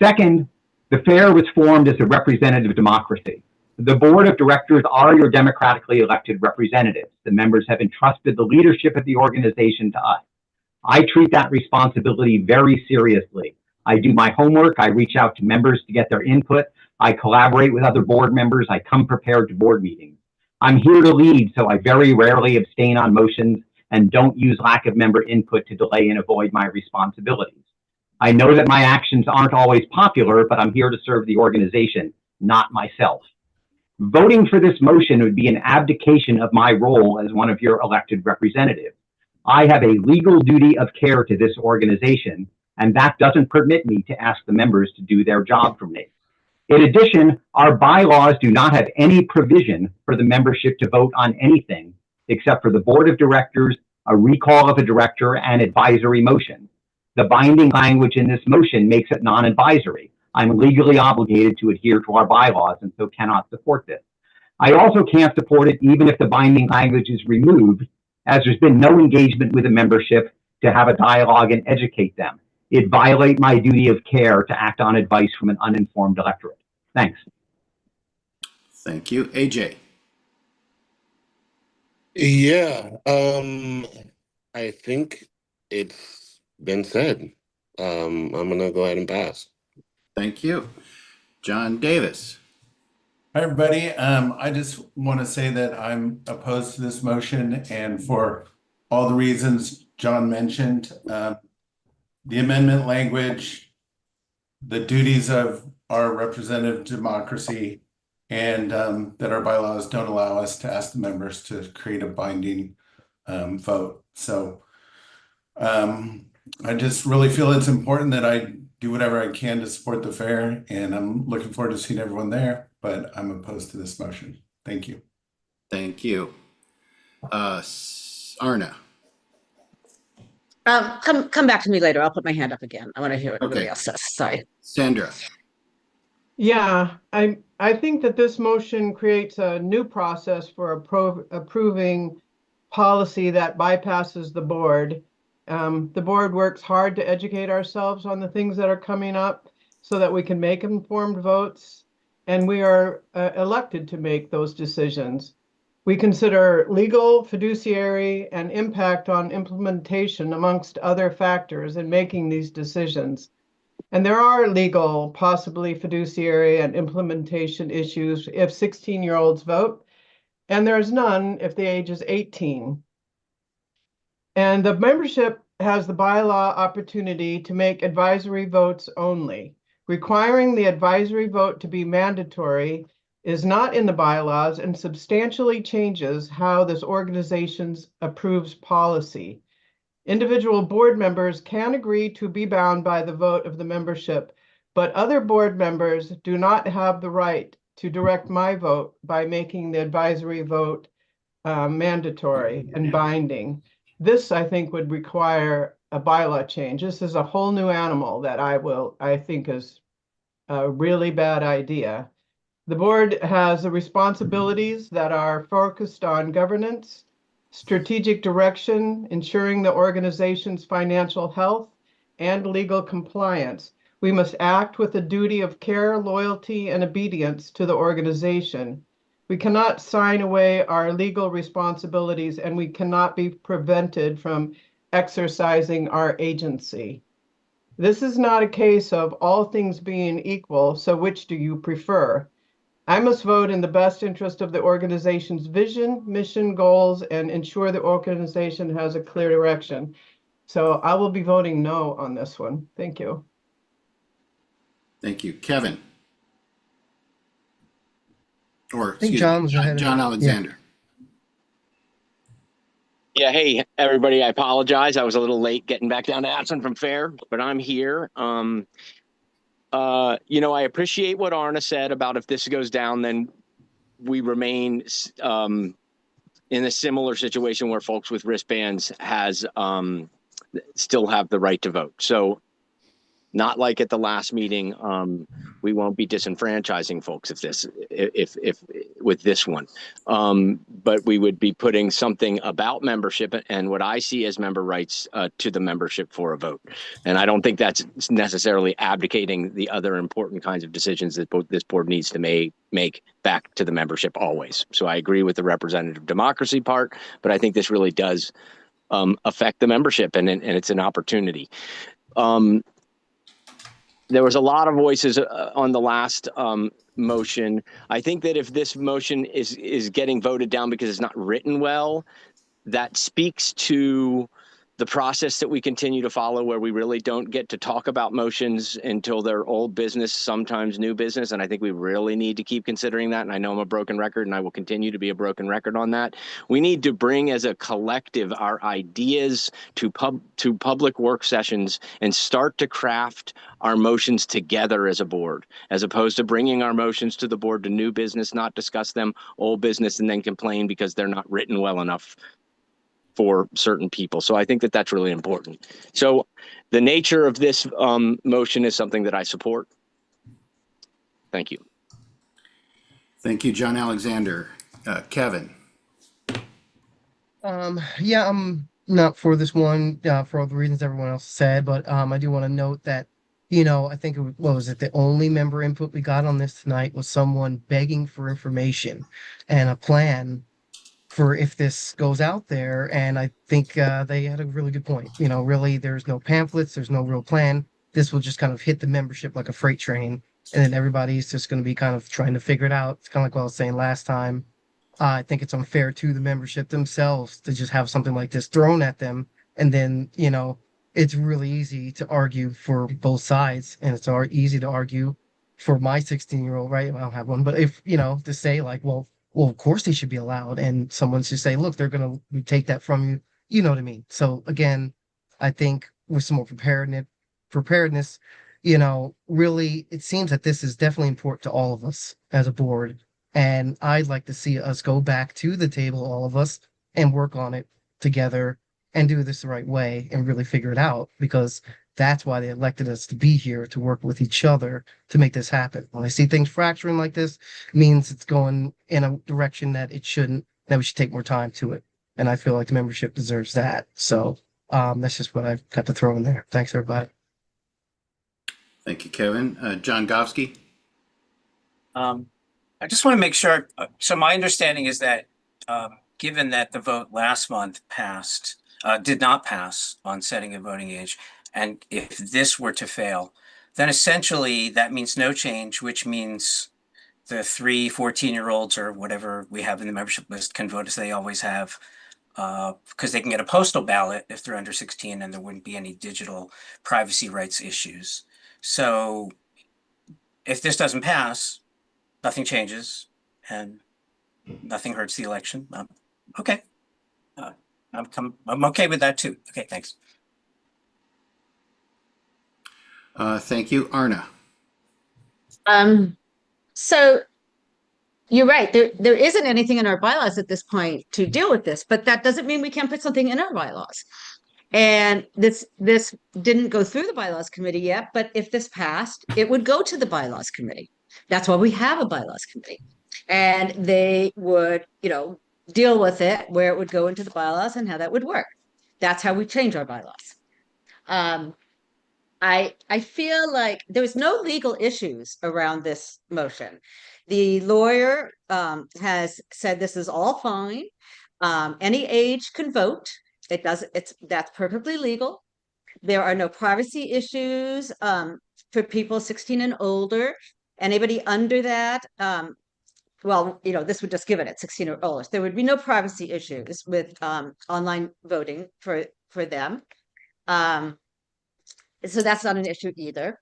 Second, the fair was formed as a representative democracy. The board of directors are your democratically elected representatives. The members have entrusted the leadership of the organization to us. I treat that responsibility very seriously. I do my homework. I reach out to members to get their input. I collaborate with other board members. I come prepared to board meetings. I'm here to lead, so I very rarely abstain on motions and don't use lack of member input to delay and avoid my responsibilities. I know that my actions aren't always popular, but I'm here to serve the organization, not myself. Voting for this motion would be an abdication of my role as one of your elected representatives. I have a legal duty of care to this organization, and that doesn't permit me to ask the members to do their job for me. In addition, our bylaws do not have any provision for the membership to vote on anything except for the board of directors, a recall of a director, and advisory motion. The binding language in this motion makes it non-advisory. I'm legally obligated to adhere to our bylaws and so cannot support this. I also can't support it even if the binding language is removed, as there's been no engagement with the membership to have a dialogue and educate them. It violates my duty of care to act on advice from an uninformed electorate. Thanks. Thank you. AJ. Yeah, I think it's been said. I'm gonna go ahead and pass. Thank you. John Davis. Hi, everybody. I just want to say that I'm opposed to this motion, and for all the reasons John mentioned, the amendment language, the duties of our representative democracy, and that our bylaws don't allow us to ask the members to create a binding vote. So I just really feel it's important that I do whatever I can to support the fair, and I'm looking forward to seeing everyone there, but I'm opposed to this motion. Thank you. Thank you. Arna. Come back to me later. I'll put my hand up again. I want to hear what everybody Okay. else says. Sorry. Sandra. Yeah, I think that this motion creates a new process for approving policy that bypasses the board. The board works hard to educate ourselves on the things that are coming up so that we can make informed votes, and we are elected to make those decisions. We consider legal, fiduciary, and impact on implementation amongst other factors in making these decisions. And there are legal, possibly fiduciary, and implementation issues if 16-year-olds vote, and there's none if the age is 18. And the membership has the bylaw opportunity to make advisory votes only. Requiring the advisory vote to be mandatory is not in the bylaws and substantially changes how this organization approves policy. Individual board members can agree to be bound by the vote of the membership, but other board members do not have the right to direct my vote by making the advisory vote mandatory and binding. This, I think, would require a bylaw change. This is a whole new animal that I think is a really bad idea. The board has the responsibilities that are focused on governance, strategic direction, ensuring the organization's financial health, and legal compliance. We must act with a duty of care, loyalty, and obedience to the organization. We cannot sign away our legal responsibilities, and we cannot be prevented from exercising our agency. This is not a case of all things being equal, so which do you prefer? I must vote in the best interest of the organization's vision, mission, goals, and ensure the organization has a clear direction. So I will be voting no on this one. Thank you. Thank you. Kevin. Or, I think excuse John me, was ahead of John me. Alexander. Yeah, hey, everybody, I apologize. I was a little late getting back down to Addison from Fair, but I'm here. I appreciate what Arna said about if this goes down, then we remain in a similar situation where folks with wristbands still have the right to vote. So not like at the last meeting, we won't be disenfranchising folks if with this one. But we would be putting something about membership and what I see as member rights to the membership for a vote. And I don't think that's necessarily abdicating the other important kinds of decisions that this board needs to make back to the membership always. So I agree with the representative democracy part, but I think this really does affect the membership, and it's an opportunity. There was a lot of voices on the last motion. I think that if this motion is getting voted down because it's not written well, that speaks to the process that we continue to follow, where we really don't get to talk about motions until they're old business, sometimes new business. And I think we really need to keep considering that. And I know I'm a broken record, and I will continue to be a broken record on that. We need to bring as a collective our ideas to public work sessions and start to craft our motions together as a board, as opposed to bringing our motions to the board to new business, not discuss them, old business, and then complain because they're not written well enough for certain people. So I think that that's really important. So the nature of this motion is something that I support. Thank you. Thank you, John Alexander. Kevin. Yeah, I'm not for this one for all the reasons everyone else said, but I do want to note that, I think the only member input we got on this tonight was someone begging for information and a plan for if this goes out there. And I think they had a really good point. Really, there's no pamphlets, there's no real plan. This will just kind of hit the membership like a freight train. and then everybody's just going to be kind of trying to figure it out. It's kind of like what I was saying last time. I think it's unfair to the membership themselves to just have something like this thrown at them, and then it's really easy to argue for both sides, and it's easy to argue for my 16-year-old, right? I don't have one, but if to say like, well, of course they should be allowed, and someone should say, look, they're going to take that from you. You know what I mean? So again, I think with some more preparedness, really, it seems that this is definitely important to all of us as a board. And I'd like to see us go back to the table, all of us, and work on it together and do this the right way and really figure it out, because that's why they elected us to be here, to work with each other to make this happen. When I see things fracturing like this, it means it's going in a direction that it shouldn't, that we should take more time to it. And I feel like the membership deserves that. So that's just what I've got to throw in there. Thanks, everybody. Thank you, Kevin. John Gofsky? I just want to make sure. So my understanding is that given that the vote last month did not pass on setting a voting age, and if this were to fail, then essentially that means no change, which means the 3 14-year-olds or whatever we have in the membership list can vote as they always have, because they can get a postal ballot if they're under 16, and there wouldn't be any digital privacy rights issues. So if this doesn't pass, nothing changes and nothing hurts the election. Okay. I'm okay with that too. Okay, thanks. Thank you, Arna. So you're right. There isn't anything in our bylaws at this point to deal with this, but that doesn't mean we can't put something in our bylaws. And this didn't go through the bylaws committee yet, but if this passed, it would go to the bylaws committee. That's why we have a bylaws committee, and they would, deal with it, where it would go into the bylaws and how that would work. That's how we change our bylaws. I feel like there's no legal issues around this motion. The lawyer has said this is all fine. Any age can vote. That's perfectly legal. There are no privacy issues for people 16 and older. Anybody under that, this would just give it at 16 or older. There would be no privacy issues with online voting for them. So that's not an issue either.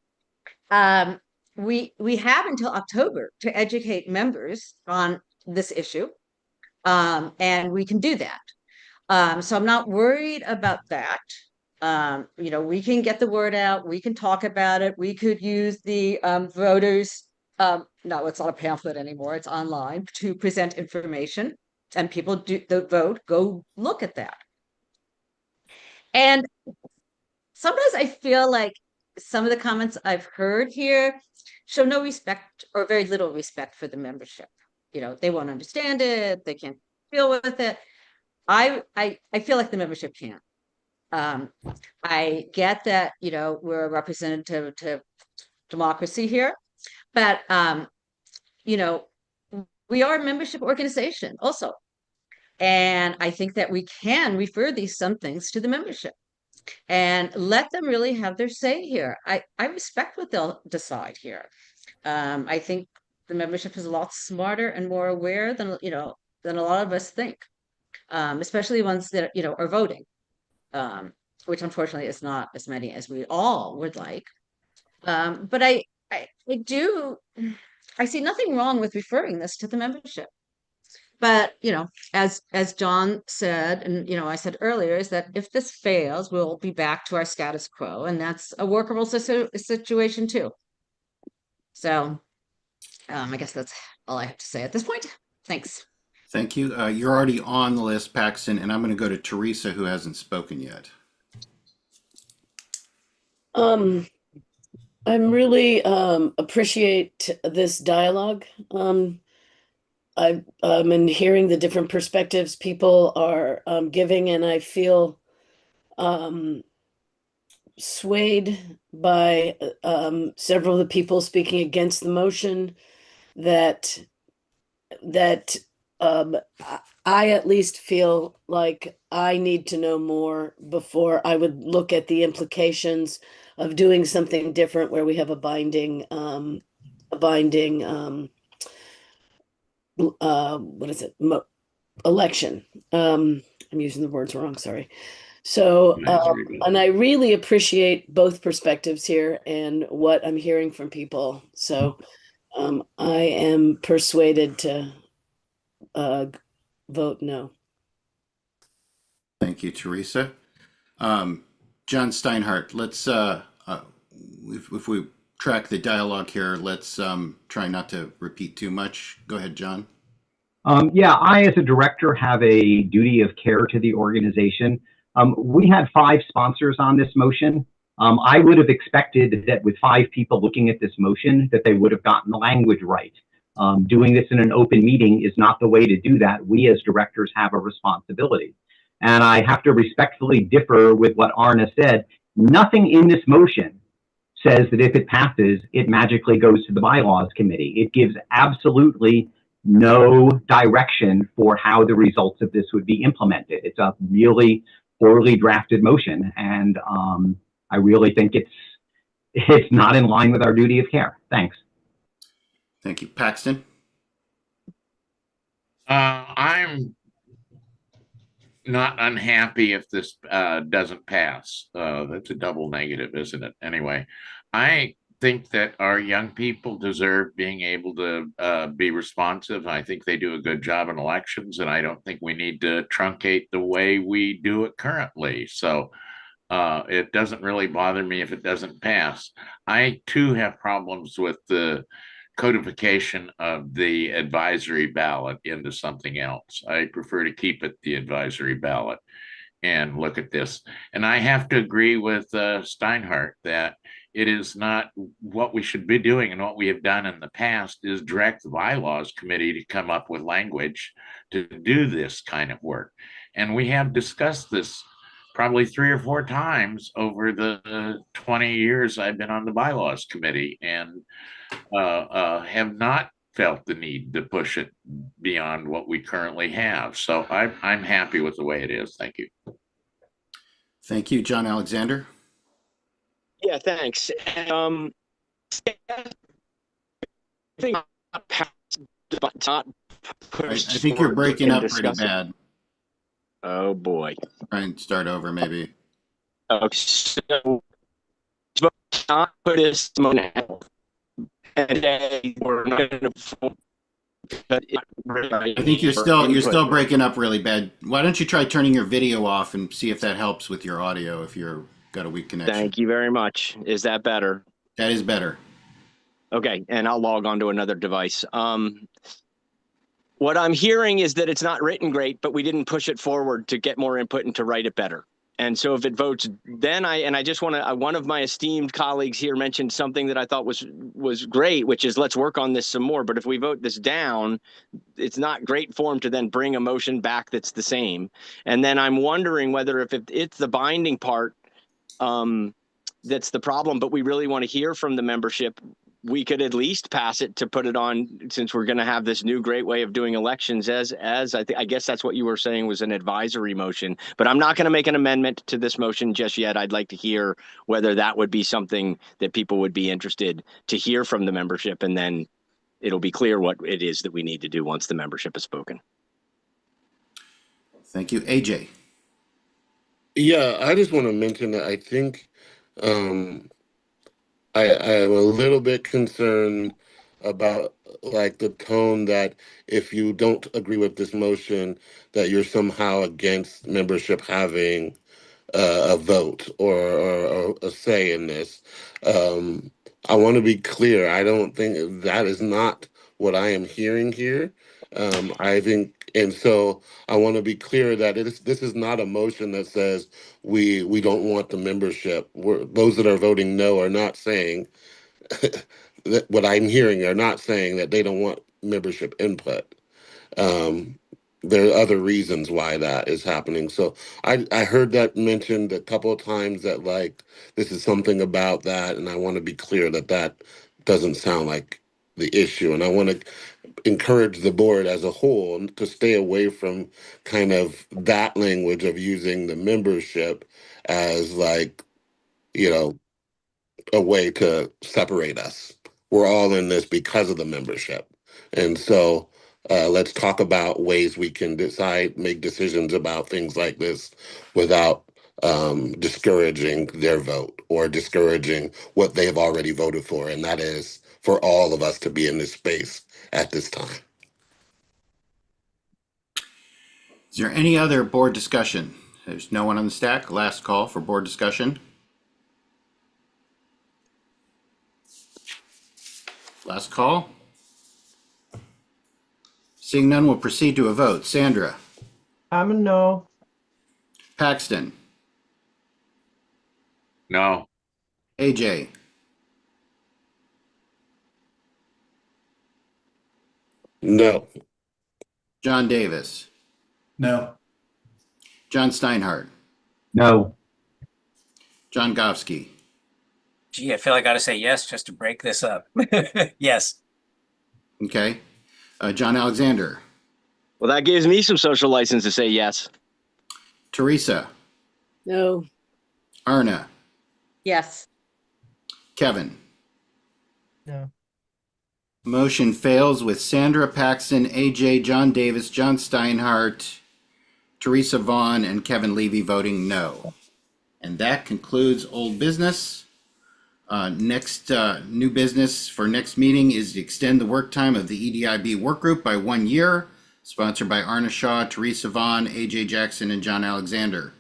We have until October to educate members on this issue, and we can do that. So I'm not worried about that. We can get the word out. We can talk about it. We could use the voters. No, it's not a pamphlet anymore. It's online to present information, and people do the vote. Go look at that. And sometimes I feel like some of the comments I've heard here show no respect or very little respect for the membership. They won't understand it. They can't deal with it. I feel like the membership can. I get that, we're a representative democracy here, but, we are a membership organization also. And I think that we can refer some things to the membership and let them really have their say here. I respect what they'll decide here. I think the membership is a lot smarter and more aware than a lot of us think, especially ones that, are voting. Which unfortunately is not as many as we all would like. But I see nothing wrong with referring this to the membership. But, as John said, and, I said earlier, is that if this fails, we'll be back to our status quo, and that's a workable situation too. So I guess that's all I have to say at this point. Thanks. Thank you. You're already on the list, Paxton, and I'm going to go to Teresa, who hasn't spoken yet. I really appreciate this dialogue. I'm in hearing the different perspectives people are giving, and I feel swayed by several of the people speaking against the motion that I at least feel like I need to know more before I would look at the implications of doing something different where we have a binding binding what is it? Election. I'm using the words wrong, sorry. So, and I really appreciate both perspectives here and what I'm hearing from people. So, I am persuaded to vote no. Thank you, Teresa. John Steinhardt, let's, if we track the dialogue here, let's try not to repeat too much. Go ahead, John. Yeah, I, as a director, have a duty of care to the organization. We had 5 sponsors on this motion. I would have expected that with 5 people looking at this motion, that they would have gotten the language right. Doing this in an open meeting is not the way to do that. We as directors have a responsibility. And I have to respectfully differ with what Arna said. Nothing in this motion says that if it passes, it magically goes to the bylaws committee. It gives absolutely no direction for how the results of this would be implemented. It's a really poorly drafted motion, and I really think it's not in line with our duty of care. Thanks. Thank you. Paxton? I'm not unhappy if this doesn't pass. That's a double negative, isn't it? Anyway, I think that our young people deserve being able to be responsive. I think they do a good job in elections, and I don't think we need to truncate the way we do it currently. So it doesn't really bother me if it doesn't pass. I too have problems with the codification of the advisory ballot into something else. I prefer to keep it the advisory ballot and look at this. And I have to agree with Steinhardt that it is not what we should be doing, and what we have done in the past is direct the bylaws committee to come up with language to do this kind of work. And we have discussed this probably 3 or 4 times over the 20 years I've been on the bylaws committee, and have not felt the need to push it beyond what we currently have. So I'm happy with the way it is. Thank you. Thank you, John Alexander. Yeah, thanks. I think you're breaking up pretty bad. Oh boy. Try and start over, maybe. Okay, so not put this now. And we're not going to. I think you're still breaking up really bad. Why don't you try turning your video off and see if that helps with your audio if you're got a weak connection. Thank you very much. Is that better? That is better. Okay, and I'll log on to another device. What I'm hearing is that it's not written great, but we didn't push it forward to get more input and to write it better. And so if it votes, then I just want to, one of my esteemed colleagues here mentioned something that I thought was great, which is let's work on this some more. But if we vote this down, it's not great form to then bring a motion back that's the same. And then I'm wondering whether if it's the binding part that's the problem, but we really want to hear from the membership, we could at least pass it to put it on, since we're going to have this new great way of doing elections as I guess that's what you were saying was an advisory motion, but I'm not going to make an amendment to this motion just yet. I'd like to hear whether that would be something that people would be interested to hear from the membership, and then it'll be clear what it is that we need to do once the membership has spoken. Thank you. AJ. Yeah, I just want to mention that I think I am a little bit concerned about like the tone that if you don't agree with this motion, that you're somehow against membership having a vote or a say in this. I want to be clear. I don't think that is not what I am hearing here. I think, and so I want to be clear that this is not a motion that says we don't want the membership. Those that are voting no are not saying that what I'm hearing are not saying that they don't want membership input. There are other reasons why that is happening. So I heard that mentioned a couple of times that like this is something about that, and I want to be clear that that doesn't sound like the issue. And I want to encourage the board as a whole to stay away from kind of that language of using the membership as like, you know, a way to separate us. we're all in this because of the membership. And so let's talk about ways we can make decisions about things like this without discouraging their vote or discouraging what they've already voted for. And that is for all of us to be in this space at this time. Is there any other board discussion? There's no one on the stack. Last call for board discussion. Last call. Seeing none, we'll proceed to a vote. Sandra, I'm a no. Paxton, No. AJ, No. John Davis, No. John Steinhardt, No. John Gofsky, Gee, I feel I got to say yes just to break this up. Yes. okay, John Alexander, Well, that gives me some social license to say yes. Teresa, No. Arna, Yes. Kevin. No. Motion fails with Sandra, Paxton, AJ, John Davis, John Steinhardt, Teresa Vaughn, and Kevin Levy voting no. And that concludes old business. Next new business for next meeting is to extend the work time of the EDIB work group by 1 year, sponsored by Arna Shaw, Teresa Vaughn, AJ Jackson, and John Alexander.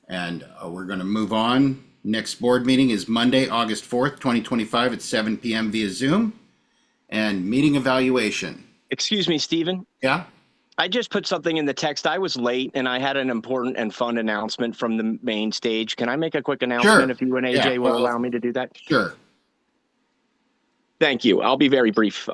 And we're going to move on. Next board meeting is Monday, August 4th, 2025 at 7 p.m. via Zoom. And meeting evaluation. Excuse me, Stephen. Yeah? I just put something in the text. I was late and I had an important and fun announcement from the main stage. Can I make a quick announcement if you and AJ will allow me to do that? Sure. Thank you. I'll be very brief.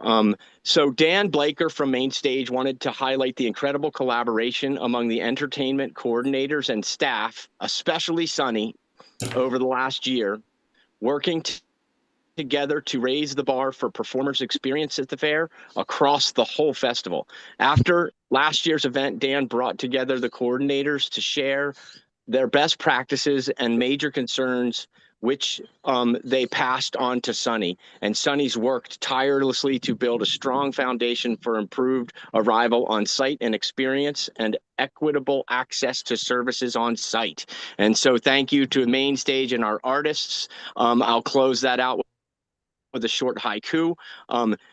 So Dan Blaker from Main Stage wanted to highlight the incredible collaboration among the entertainment coordinators and staff, especially Sunny, over the last year, working together to raise the bar for performers' experience at the fair across the whole festival. After last year's event, Dan brought together the coordinators to share their best practices and major concerns, which they passed on to Sunny. And Sunny's worked tirelessly to build a strong foundation for improved arrival on site and experience and equitable access to services on site. And so thank you to Main Stage and our artists. I'll close that out with a short haiku.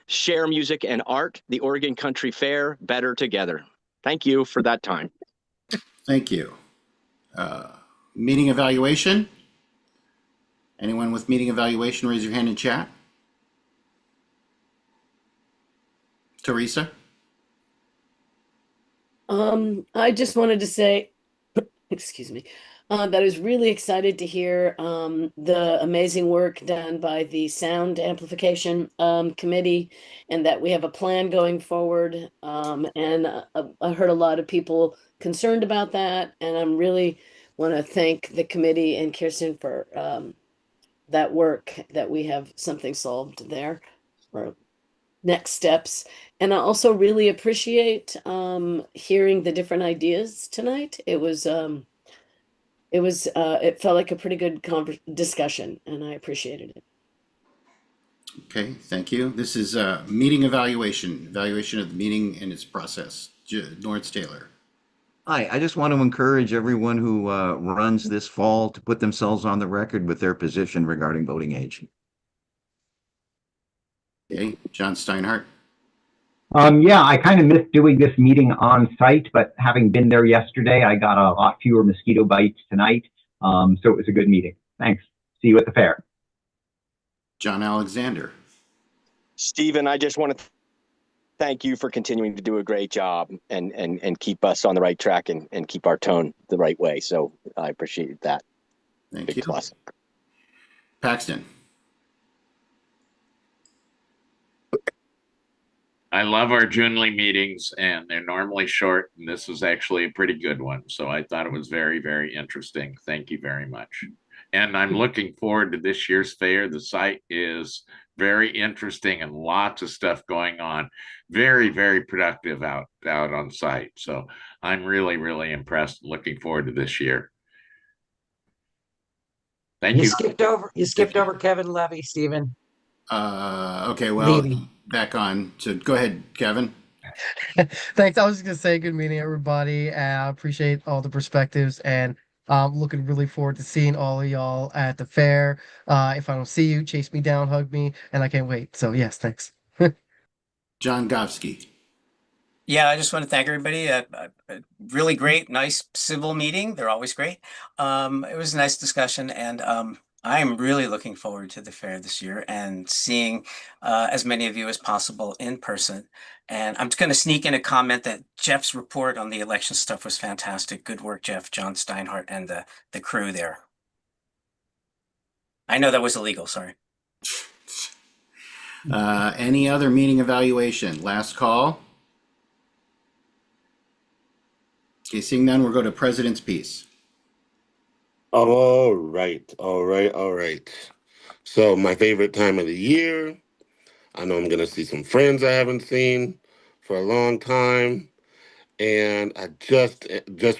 Share music and art, the Oregon Country Fair, better together. Thank you for that time. Thank you. Meeting evaluation. Anyone with meeting evaluation, raise your hand in chat. Teresa? I just wanted to say, excuse me, that I was really excited to hear the amazing work done by the Sound Amplification Committee, and that we have a plan going forward. And I heard a lot of people concerned about that, and I'm really want to thank the committee and Kirsten for that work, that we have something solved there for next steps. And I also really appreciate hearing the different ideas tonight. It felt like a pretty good discussion, and I appreciated it. Okay, thank you. This is meeting evaluation of the meeting and its process. Lawrence Taylor. Hi, I just want to encourage everyone who runs this fall to put themselves on the record with their position regarding voting age. Okay, John Steinhardt. Yeah, I kind of missed doing this meeting on site, but having been there yesterday, I got a lot fewer mosquito bites tonight. So it was a good meeting. Thanks. See you at the fair. John Alexander. Stephen, I just want to thank you for continuing to do a great job and keep us on the right track and keep our tone the right way. So I appreciate that. Thank you. Plus. Paxton. I love our Junely meetings, and they're normally short, and this was actually a pretty good one. So I thought it was very, very interesting. Thank you very much. And I'm looking forward to this year's fair. The site is very interesting and lots of stuff going on. Very, very productive out on site. So I'm really, really impressed. Looking forward to this year. Thank you. You skipped over Kevin Levy, Stephen. Okay, well, Maybe. back on. So go ahead, Kevin. Thanks. I was just gonna say good meeting, everybody. I appreciate all the perspectives, and looking really forward to seeing all of y'all at the fair. If I don't see you, chase me down, hug me, and I can't wait. So yes, thanks. John Govsky. Yeah, I just want to thank everybody. Really great, nice civil meeting. They're always great. It was a nice discussion, and I am really looking forward to the fair this year and seeing as many of you as possible in person. And I'm just going to sneak in a comment that Jeff's report on the election stuff was fantastic. Good work, Jeff, John Steinhardt, and the crew there. I know that was illegal, sorry. Any other meeting evaluation? Last call. Okay, seeing none, we'll go to President's Piece. All right. So my favorite time of the year. I know I'm going to see some friends I haven't seen for a long time. And I just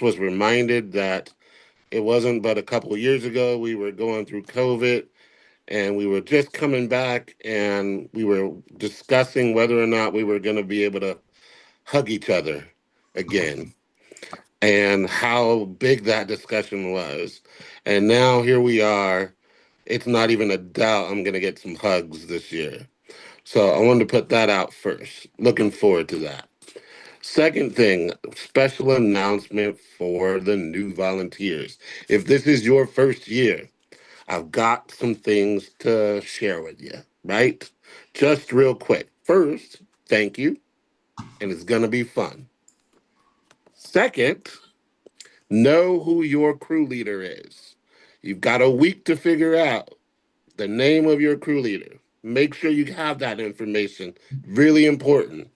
was reminded that it wasn't but a couple of years ago we were going through COVID, and we were just coming back, and we were discussing whether or not we were going to be able to hug each other again, and how big that discussion was. And now here we are. It's not even a doubt I'm going to get some hugs this year. So I wanted to put that out first. Looking forward to that. Second thing, special announcement for the new volunteers. If this is your first year, I've got some things to share with you, right? Just real quick. First, thank you. And it's going to be fun. Second, know who your crew leader is. You've got a week to figure out the name of your crew leader. Make sure you have that information. Really important.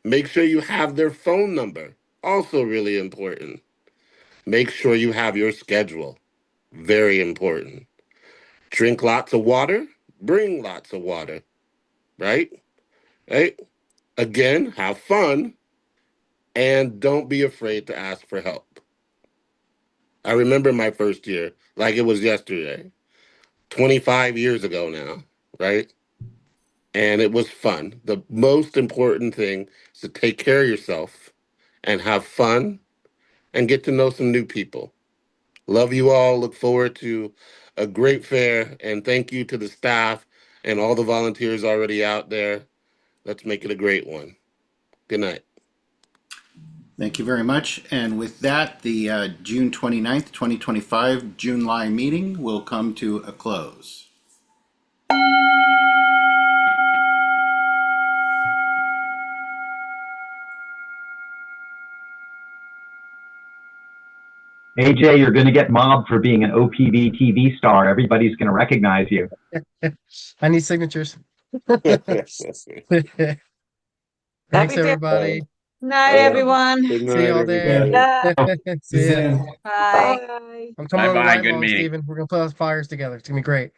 Make sure you have their phone number. Also really important. Make sure you have your schedule. Very important. Drink lots of water. Bring lots of water. Right? Right? Again, have fun. And don't be afraid to ask for help. I remember my first year like it was yesterday. 25 years ago now, right? And it was fun. The most important thing is to take care of yourself and have fun and get to know some new people. Love you all. Look forward to a great fair. And thank you to the staff and all the volunteers already out there. Let's make it a great one. Good night. Thank you very much. And with that, the June 29th, 2025 July meeting will come to a close. AJ, you're going to get mobbed for being an OPB TV star. Everybody's going to recognize you. I need signatures. Thanks, everybody. Night, everyone. Good See y'all there. Yeah. See ya. Bye. I'm coming on Bye-bye. live Good on meeting. Steven. We're gonna play those fires together. It's gonna be great.